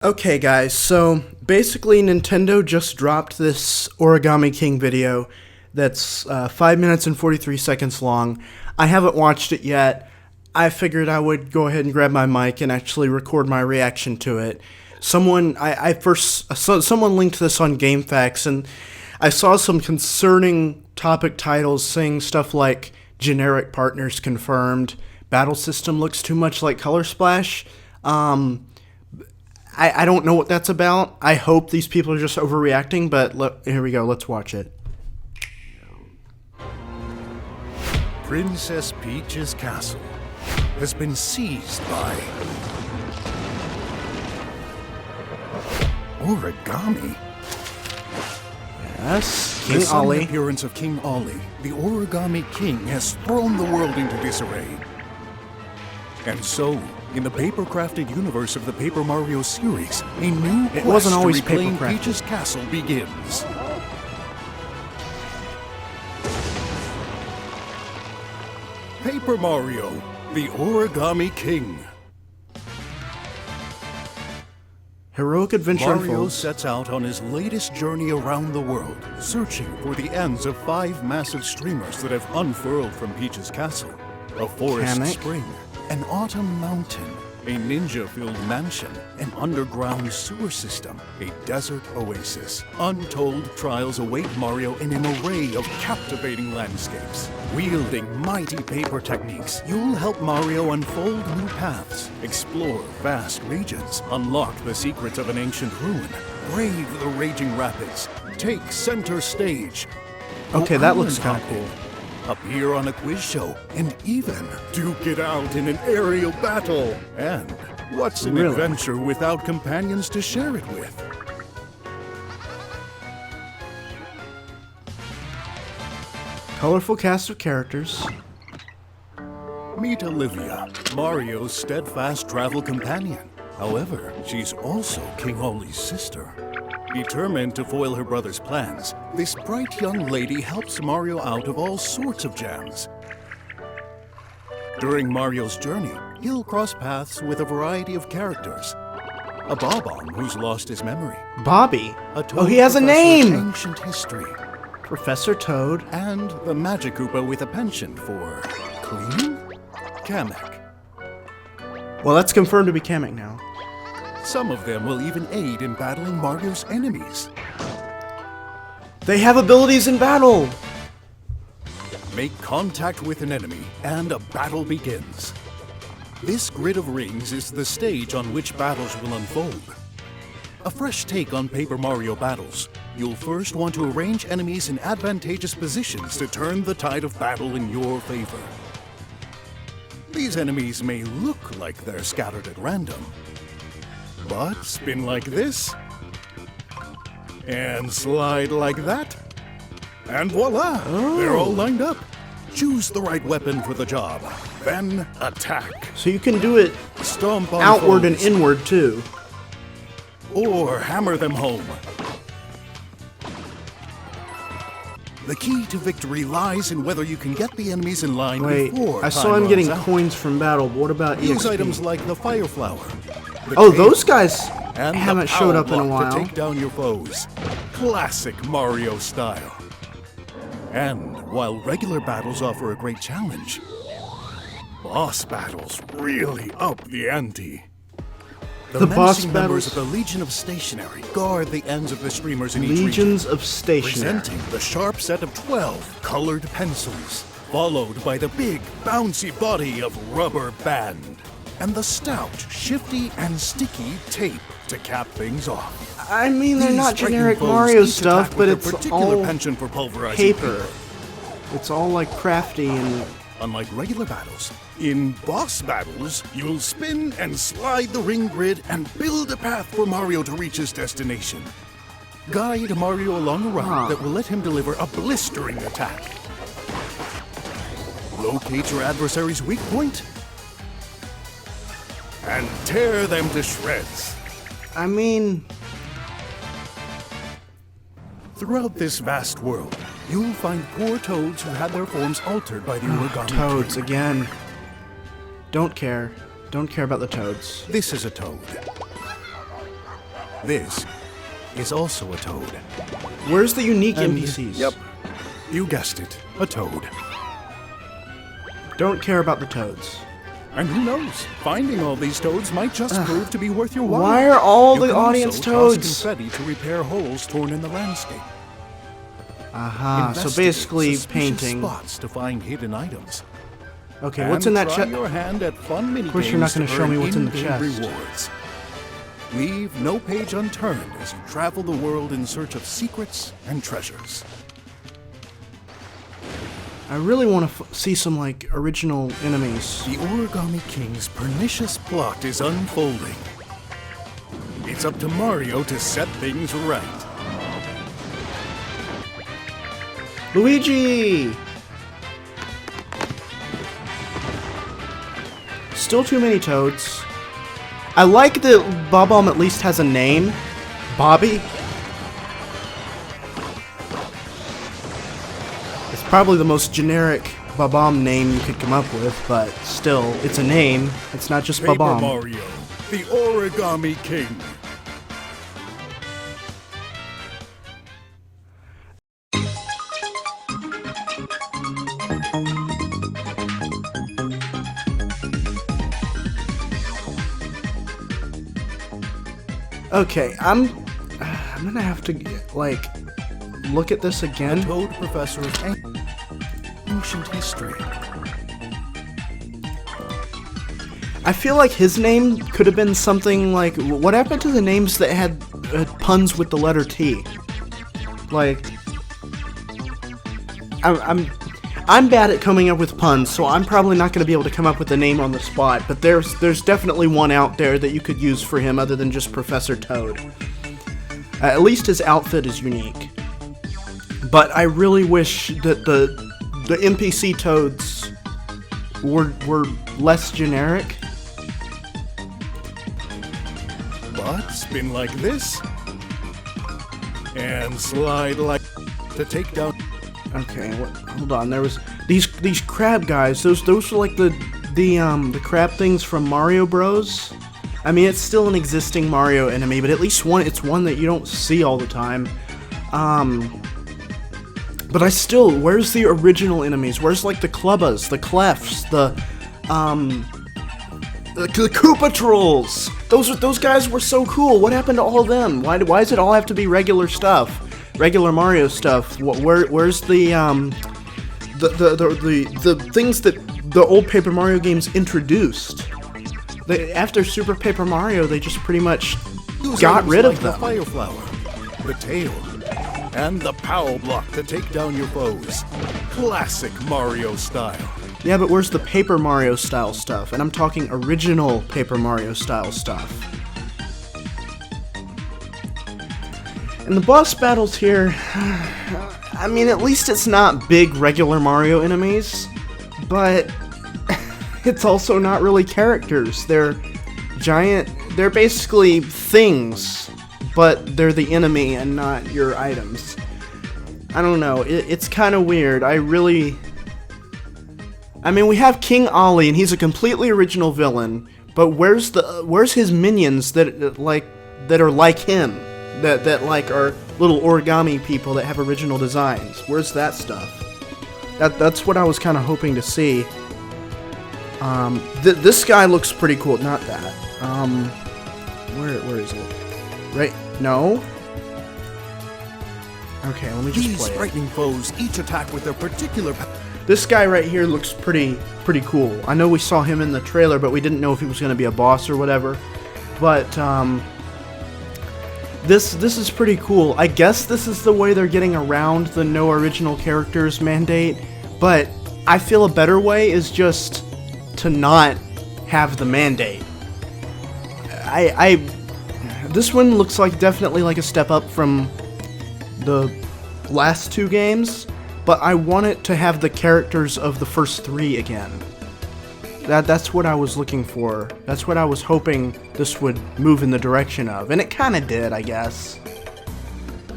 Okay guys, so basically Nintendo just dropped this Origami King video that's 5 minutes and 43 seconds long. I haven't watched it yet. I figured I would go ahead and grab my mic and actually record my reaction to it. Someone linked this on GameFAQs, and I saw some concerning topic titles saying stuff like generic partners confirmed, battle system looks too much like Color Splash. I don't know what that's about. I hope these people are just overreacting, but here we go. Let's watch it. Princess Peach's castle has been seized by Origami. Yes, The King sudden Ollie. appearance of King Ollie, the Origami King, has thrown the world into disarray. And so, in the paper-crafted universe of the Paper Mario series, a new quest wasn't always to reclaim paper-crafted. Peach's castle begins. Paper Mario, the Origami King. Heroic adventure Mario unfolds. sets out on his latest journey around the world, searching for the ends of 5 massive streamers that have unfurled from Peach's castle. A forest Mechanic. spring, an autumn mountain, a ninja-filled mansion, an underground sewer system, a desert oasis. Untold trials await Mario in an array of captivating landscapes. Wielding mighty paper techniques, you'll help Mario unfold new paths, explore vast regions, unlock the secrets of an ancient ruin, brave the raging rapids, take center stage. Okay, Go that looks island kinda hopping, appear on a quiz show, and even duke it out in an aerial battle. And what's an Really? adventure without companions to share it with? Colorful cast of characters. Meet Olivia, Mario's steadfast travel companion. However, she's also King Ollie's sister. Determined to foil her brother's plans, this bright young lady helps Mario out of all sorts of jams. During Mario's journey, he'll cross paths with a variety of characters. A Bob-omb who's lost his memory. Bobby. A Oh, he has a professor of name! Ancient history. Professor Toad. And the Magic Koopa with a penchant for cleaning? Kamek. Well, that's confirmed to be Kamek now. Some of them will even aid in battling Mario's enemies. They have abilities in battle! Make contact with an enemy, and a battle begins. This grid of rings is the stage on which battles will unfold. A fresh take on Paper Mario battles. You'll first want to arrange enemies in advantageous positions to turn the tide of battle in your favor. These enemies may look like they're scattered at random, but spin like this, and slide like that, and voila! They're all lined up. Choose the right weapon for the job, then attack. So you can do it Stomp on outward and foes, inward too. or hammer them home. The key to victory lies in whether you can get the enemies in line Wait, before I saw time him getting runs out. coins from battle, but what about Use EXP? items like the Fire Flower. the Oh, table, those guys and the haven't showed Power up in a Block to while. take down your foes. Classic Mario style. And while regular battles offer a great challenge, boss battles really up the ante. The boss menacing members battles- of the Legion of Stationery guard the ends of the streamers in each region, Legions of Stationery. presenting the sharp set of 12 colored pencils, followed by the big, bouncy body of Rubber Band, and the stout, shifty, and sticky tape to cap things off. I mean, they're These not striking generic foes Mario each stuff, attack but with a it's particular all penchant for pulverizing paper. It's all like crafty and Unlike regular battles, in boss battles, you'll spin and slide the ring grid and build a path for Mario to reach his destination. Guide Mario along a route that will let him deliver a blistering attack. Locate your adversary's weak point and tear them to shreds. I mean, Throughout this vast world, you'll find poor toads who had their forms altered by the Origami toads King. again. Don't care. Don't care about the toads. This is a toad. This is also a toad. Where's the unique And- NPCs? Yep, you guessed it, a toad. Don't care about the toads. And who knows? Finding all these toads might just prove to be worth your while. Why are all You the can audience also toss toads? confetti to repair holes torn in the landscape. Aha, so Investigate basically suspicious painting. spots to find hidden items. Okay, And what's in that try chest? your hand at fun mini course you're not games gonna show earn me what's in the in-game chest. Rewards. Leave no page unturned as you travel the world in search of secrets and treasures. I really want to see some, like, original enemies. The Origami King's pernicious plot is unfolding. It's up to Mario to set things right. Luigi! Still too many toads. I like that Bob-omb at least has a name. Bobby? It's probably the most generic Bob-omb name you could come up with, but still, it's a name. It's not just Paper Bob-omb. Mario, the Origami King. Okay, I'm gonna have to, like, look at this again. Toad Professor of Ancient History. I feel like his name could have been something like, what happened to the names that had puns with the letter T? Like, I'm bad at coming up with puns, so I'm probably not going to be able to come up with a name on the spot, but there's definitely one out there that you could use for him other than just Professor Toad. At least his outfit is unique. But I really wish that the NPC toads were less generic. But spin like this. And slide like to take down. Okay, hold on. There was these crab guys. Those were like the crab things from Mario Bros. I mean, it's still an existing Mario enemy, but at least it's one that you don't see all the time. But where's the original enemies? Where's like the Clubbas, the Clefs, the Koopa Trolls? Those guys were so cool. What happened to all of them? Why does it all have to be regular stuff? Regular Mario stuff. Where's the things that the old Paper Mario games introduced? After Super Paper Mario, they just pretty much got rid of them. The Fire Flower, the tail, and the Power Block to take down your foes. Classic Mario style. Yeah, but where's the Paper Mario style stuff? And I'm talking original Paper Mario style stuff. And the boss battles here, I mean, at least it's not big regular Mario enemies, but it's also not really characters. They're giant, they're basically things, but they're the enemy and not your items. I don't know, it's kind of weird. I mean, we have King Ollie, and he's a completely original villain, but where's his minions that are like him? That like are little origami people that have original designs. Where's that stuff? That's what I was kind of hoping to see. This guy looks pretty cool. Not that. Where is it? Right? No. Okay, let me just These play it. frightening foes each attack with their particular. This guy right here looks pretty cool. I know we saw him in the trailer, but we didn't know if he was going to be a boss or whatever. But this is pretty cool. I guess this is the way they're getting around the no original characters mandate, but I feel a better way is just to not have the mandate. This one looks like definitely like a step up from the last two games, but I want it to have the characters of the first three again. That's what I was looking for. That's what I was hoping this would move in the direction of, and it kind of did, I guess.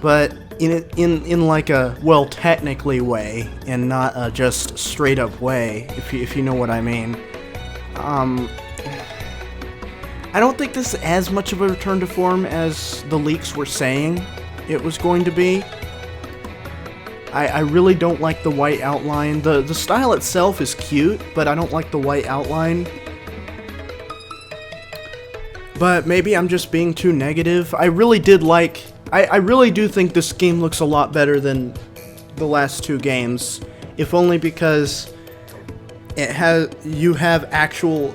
But in like a technically way, and not a just straight up way, if you know what I mean. I don't think this is as much of a return to form as the leaks were saying it was going to be. I really don't like the white outline. The style itself is cute, but I don't like the white outline. But maybe I'm just being too negative. I really do think this game looks a lot better than the last two games. If only because you have actual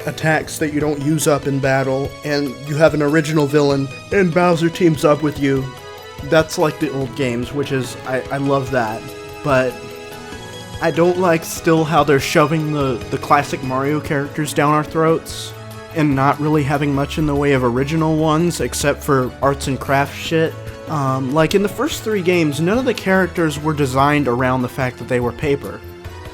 attacks that you don't use up in battle, and you have an original villain, and Bowser teams up with you. That's like the old games, which is, I love that. But I don't like still how they're shoving the classic Mario characters down our throats, and not really having much in the way of original ones, except for arts and crafts shit. Like in the first three games, none of the characters were designed around the fact that they were paper.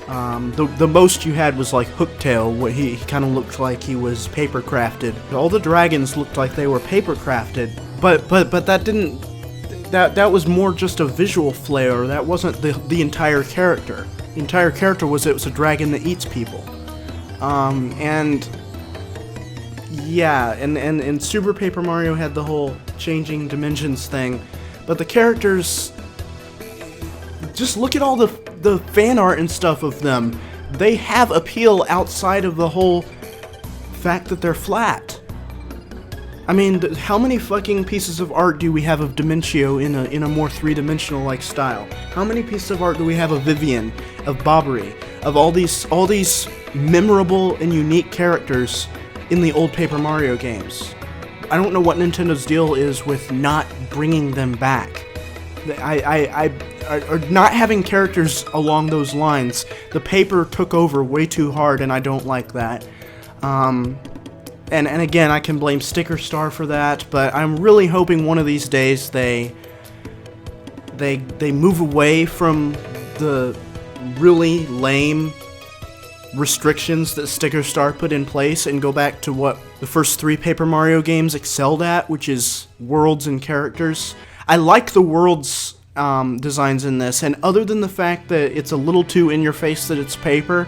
The most you had was like Hooktail, where he kind of looked like he was paper crafted. All the dragons looked like they were paper crafted, but that didn't. That was more just a visual flair. That wasn't the entire character. The entire character it was a dragon that eats people. And yeah, and Super Paper Mario had the whole changing dimensions thing, but the characters, just look at all the fan art and stuff of them. They have appeal outside of the whole fact that they're flat. I mean, how many fucking pieces of art do we have of Dimentio in a more three-dimensional like style? How many pieces of art do we have of Vivian, of Bobbery, of all these memorable and unique characters in the old Paper Mario games? I don't know what Nintendo's deal is with not bringing them back. Or not having characters along those lines. The paper took over way too hard, and I don't like that. And again, I can blame Sticker Star for that, but I'm really hoping one of these days they move away from the really lame restrictions that Sticker Star put in place and go back to what the first three Paper Mario games excelled at, which is worlds and characters. I like the worlds designs in this, and other than the fact that it's a little too in your face that it's paper,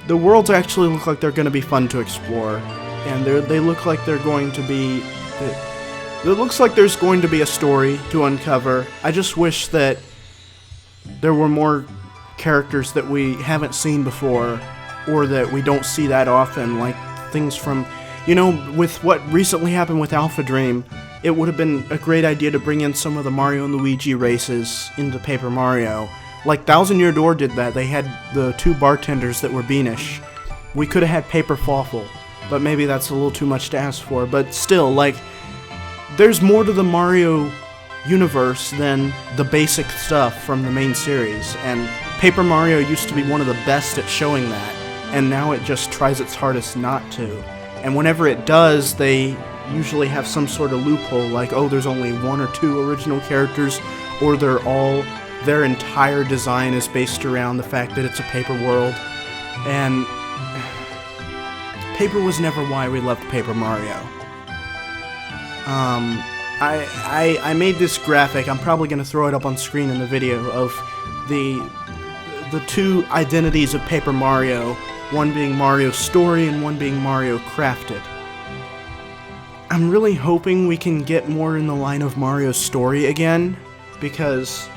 the worlds actually look like they're going to be fun to explore, and they look like they're going to be. It looks like there's going to be a story to uncover. I just wish that there were more characters that we haven't seen before, or that we don't see that often, like things from, with what recently happened with Alpha Dream. It would have been a great idea to bring in some of the Mario and Luigi races into Paper Mario. Like Thousand Year Door did that. They had the two bartenders that were beanish. We could have had Paper Fawful, but maybe that's a little too much to ask for. But still, like, there's more to the Mario universe than the basic stuff from the main series. And Paper Mario used to be one of the best at showing that, and now it just tries its hardest not to. And whenever it does, they usually have some sort of loophole, like, oh, there's only one or two original characters, or their entire design is based around the fact that it's a paper world. And paper was never why we loved Paper Mario. I made this graphic. I'm probably going to throw it up on screen in the video of the two identities of Paper Mario, one being Mario's story and one being Mario Crafted. I'm really hoping we can get more in the line of Mario's story again, because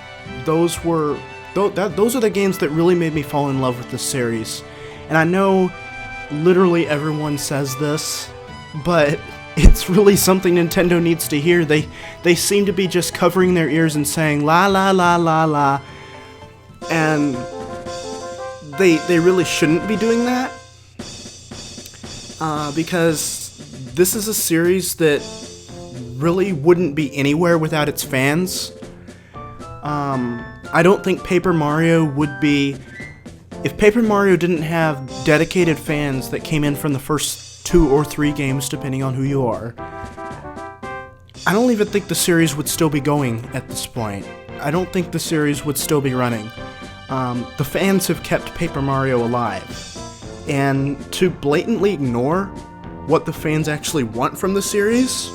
those are the games that really made me fall in love with the series. And I know literally everyone says this, but it's really something Nintendo needs to hear. They seem to be just covering their ears and saying la la la la la, and they really shouldn't be doing that, because this is a series that really wouldn't be anywhere without its fans. I don't think Paper Mario would be... If Paper Mario didn't have dedicated fans that came in from the first 2 or 3 games, depending on who you are, I don't even think the series would still be going at this point. I don't think the series would still be running. The fans have kept Paper Mario alive. And to blatantly ignore what the fans actually want from the series,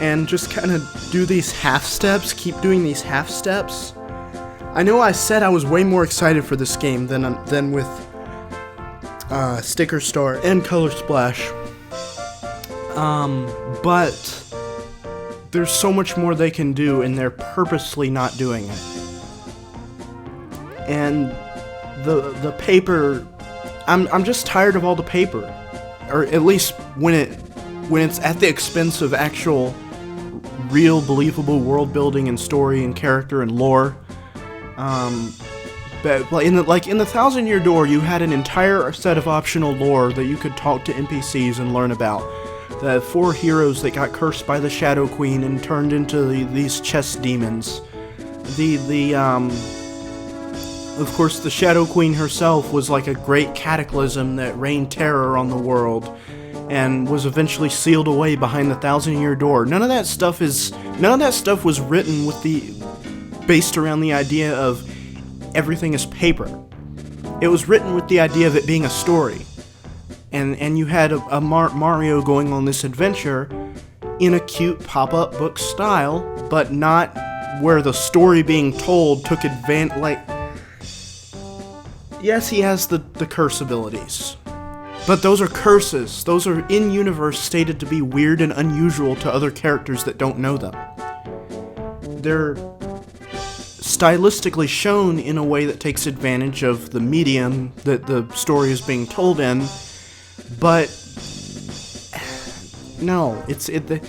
and just kind of do these half steps, keep doing these half steps. I know I said I was way more excited for this game than with Sticker Star and Color Splash. But there's so much more they can do, and they're purposely not doing it. And the paper, I'm just tired of all the paper, or at least when it's at the expense of actual, real, believable world building and story and character and lore. But in the 1,000-Year Door, you had an entire set of optional lore that you could talk to NPCs and learn about. The 4 heroes that got cursed by the Shadow Queen and turned into these chess demons. Of course, the Shadow Queen herself was like a great cataclysm that rained terror on the world, and was eventually sealed away behind the 1,000-Year Door. None of that stuff was written based around the idea of everything is paper. It was written with the idea of it being a story. And you had a Mario going on this adventure in a cute pop-up book style, but not where the story being told took advantage. Yes, he has the curse abilities, but those are curses. Those are in-universe stated to be weird and unusual to other characters that don't know them. They're stylistically shown in a way that takes advantage of the medium that the story is being told in, but no, the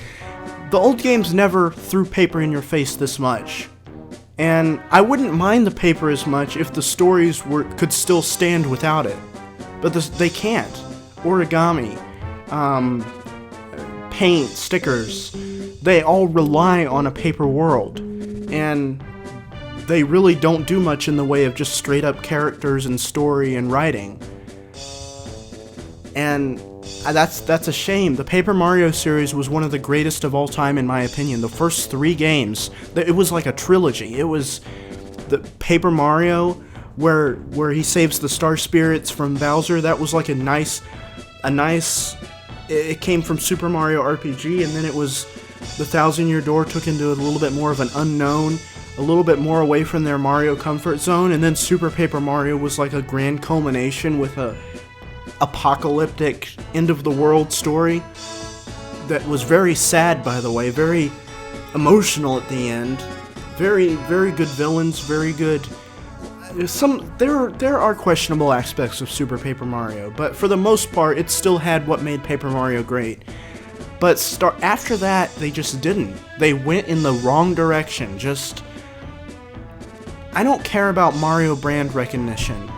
old games never threw paper in your face this much. And I wouldn't mind the paper as much if the stories could still stand without it. But they can't. Origami, paint, stickers, they all rely on a paper world. And they really don't do much in the way of just straight up characters and story and writing. And that's a shame. The Paper Mario series was one of the greatest of all time in my opinion. The first 3 games, it was like a trilogy. It was the Paper Mario where he saves the Star Spirits from Bowser. That was like a nice it came from Super Mario RPG, and then it was the 1,000-Year Door took into a little bit more of an unknown, a little bit more away from their Mario comfort zone, and then Super Paper Mario was like a grand culmination with a apocalyptic end-of-the-world story that was very sad, by the way, very emotional at the end, very, very good villains, very good. There are questionable aspects of Super Paper Mario, but for the most part, it still had what made Paper Mario great. But after that, they just didn't. They went in the wrong direction. I don't care about Mario brand recognition.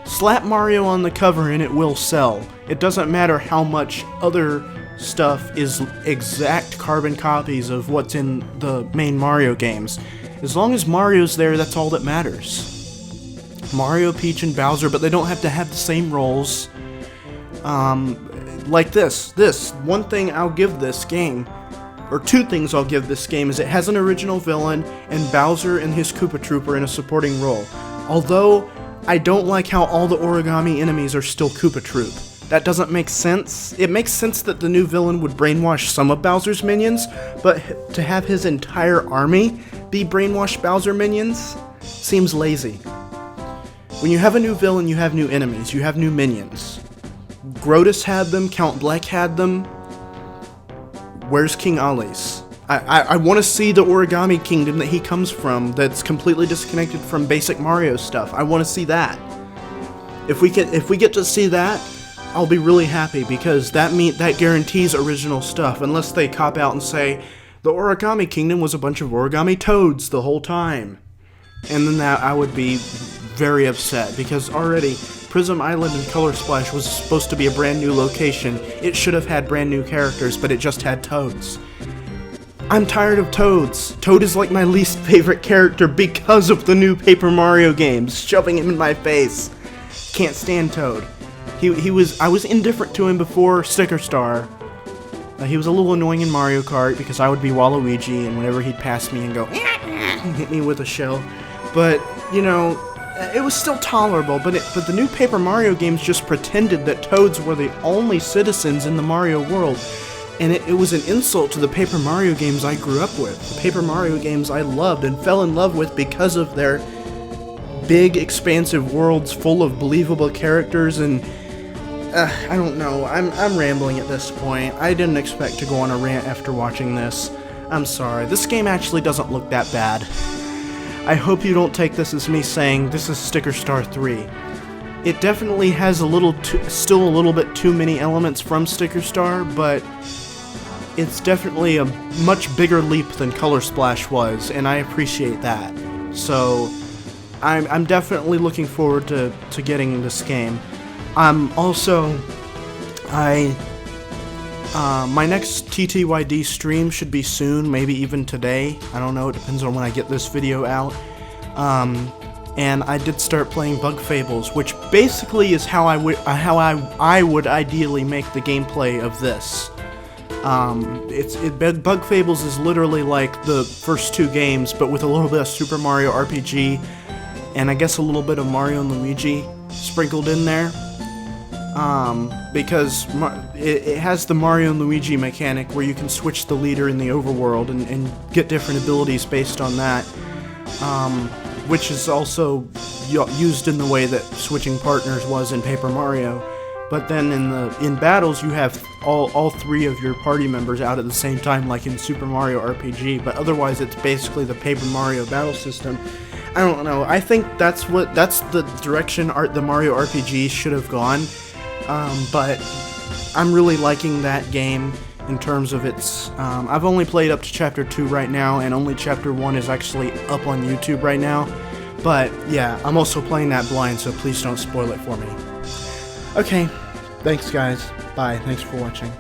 Slap Mario on the cover and it will sell. It doesn't matter how much other stuff is exact carbon copies of what's in the main Mario games. As long as Mario's there, that's all that matters. Mario, Peach, and Bowser, but they don't have to have the same roles. Like this. One thing I'll give this game, or 2 things I'll give this game, is it has an original villain, and Bowser and his Koopa Trooper in a supporting role. Although, I don't like how all the Origami enemies are still Koopa Troop. That doesn't make sense. It makes sense that the new villain would brainwash some of Bowser's minions, but to have his entire army be brainwashed Bowser minions seems lazy. When you have a new villain, you have new enemies, you have new minions. Grodus had them, Count Bleck had them. Where's King Ali's? I want to see the Origami Kingdom that he comes from that's completely disconnected from basic Mario stuff. I want to see that. If we get to see that, I'll be really happy, because that guarantees original stuff, unless they cop out and say the Origami Kingdom was a bunch of origami toads the whole time. And then I would be very upset, because already Prism Island and Color Splash was supposed to be a brand new location. It should have had brand new characters, but it just had toads. I'm tired of Toads. Toad is like my least favorite character because of the new Paper Mario games, shoving him in my face. Can't stand Toad. I was indifferent to him before Sticker Star. He was a little annoying in Mario Kart because I would be Waluigi, and whenever he'd pass me and go, hit me with a shell. But, it was still tolerable, but the new Paper Mario games just pretended that Toads were the only citizens in the Mario world. And it was an insult to the Paper Mario games I grew up with. The Paper Mario games I loved and fell in love with because of their big, expansive worlds full of believable characters and I don't know. I'm rambling at this point. I didn't expect to go on a rant after watching this. I'm sorry. This game actually doesn't look that bad. I hope you don't take this as me saying this is Sticker Star 3. It definitely has still a little bit too many elements from Sticker Star, but it's definitely a much bigger leap than Color Splash was, and I appreciate that. So, I'm definitely looking forward to getting this game. Also, my next TTYD stream should be soon, maybe even today. I don't know, it depends on when I get this video out. And I did start playing Bug Fables, which basically is how I would ideally make the gameplay of this. Bug Fables is literally like the first two games, but with a little bit of Super Mario RPG, and I guess a little bit of Mario and Luigi sprinkled in there. Because it has the Mario and Luigi mechanic where you can switch the leader in the overworld and get different abilities based on that, which is also used in the way that switching partners was in Paper Mario. But then in battles you have all three of your party members out at the same time, like in Super Mario RPG, but otherwise it's basically the Paper Mario battle system. I don't know, I think that's the direction the Mario RPG should have gone. But I'm really liking that game in terms of its, I've only played up to Chapter 2 right now, and only Chapter 1 is actually up on YouTube right now. But yeah, I'm also playing that blind, so please don't spoil it for me. Okay, thanks guys, bye, thanks for watching.